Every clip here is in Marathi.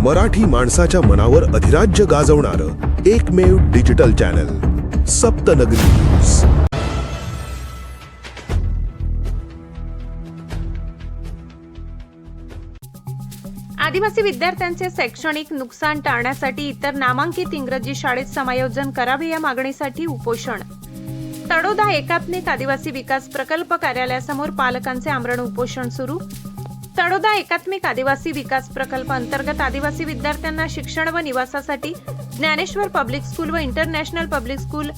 मराठी माणसाच्या मनावर अधिराज्य गाजवणारं एकमेव डिजिटल चॅनल सप्तनगरी न्यूज। आदिवासी विद्यार्थ्यांचे शैक्षणिक नुकसान टाळण्यासाठी इतर नामांकित इंग्रजी शाळेत समायोजन करावे या मागणीसाठी उपोषण। तळोदा एकात्मिक आदिवासी विकास प्रकल्प कार्यालयासमोर पालकांचे आमरण उपोषण सुरू। तळोदा एकात्मिक आदिवासी विकास प्रकल्प अंतर्गत आदिवासी विद्यार्थ्यांना शिक्षण व निवासासाठी ज्ञानेश्वर पब्लिक स्कूल व इंटरनॅशनल पब्लिक स्कूल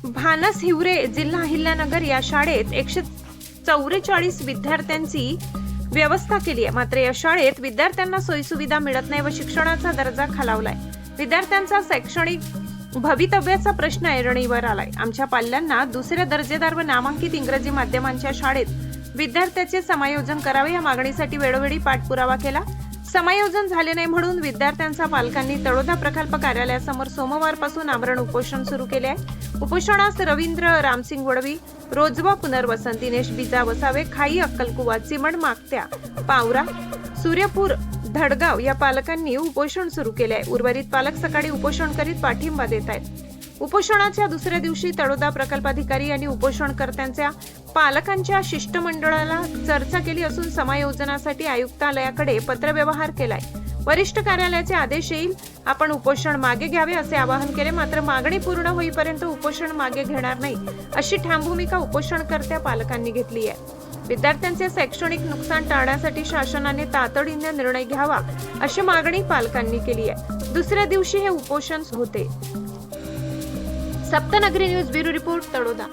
भानस हिवरे जिल्हा अहिल्यानगर या शाळेत 144 विद्यार्थ्यांची व्यवस्था केली आहे। मात्र या शाळेत विद्यार्थ्यांना सोयीसुविधा मिळत नाही व शिक्षणाचा दर्जा खालावलाय। विद्यार्थ्यांचा शैक्षणिक भवितव्याचा प्रश्न ऐरणीवर आलाय। आमच्या पाल्यांना दुसऱ्या दर्जेदार व नामांकित इंग्रजी माध्यमांच्या शाळेत विद्यार्थ्याचे समायोजन करावे या मागणीसाठी वेळोवेळी पाठपुरावा केला। समायोजन झाले नाही म्हणून विद्यार्थ्यांचा पालकांनी तळोदा प्रकल्प कार्यालयासमोर सोमवारपासून आमरण उपोषण सुरू केले आहे। उपोषणास रवींद्र रामसिंग वडवी, रोजवा पुनर्वसन, दिनेश बिजा वसावे, खाई अक्कलकुवा, चिमण मागत्या, पावरा, सूर्यपूर, धडगाव या पालकांनी उपोषण सुरू केले आहे। उर्वरित पालक सकाळी उपोषण करीत पाठिंबा देत आहेत। उपोषणाच्या दुसऱ्या दिवशी तळोदा प्रकल्पाधिकारी यांनी उपोषणकर्त्यांच्या पालकांच्या शिष्टमंडळाला चर्चा केली असून समायोजनासाठी आयुक्तालयाकडे पत्रव्यवहार केलाय। वरिष्ठ कार्यालयाचे आदेश येईल आपण उपोषण मागे घ्यावे असे आवाहन केले। मात्र मागणी पूर्ण होईपर्यंत उपोषण मागे घेणार नाही अशी ठाम भूमिका उपोषणकर्त्या पालकांनी घेतली आहे। विद्यार्थ्यांचे शैक्षणिक नुकसान टाळण्यासाठी शासनाने तातडीने निर्णय घ्यावा अशी मागणी पालकांनी केली आहे। दुसऱ्या दिवशी हे उपोषण होते। सप्तनगरी न्यूज ब्युरो रिपोर्ट, तळोदा।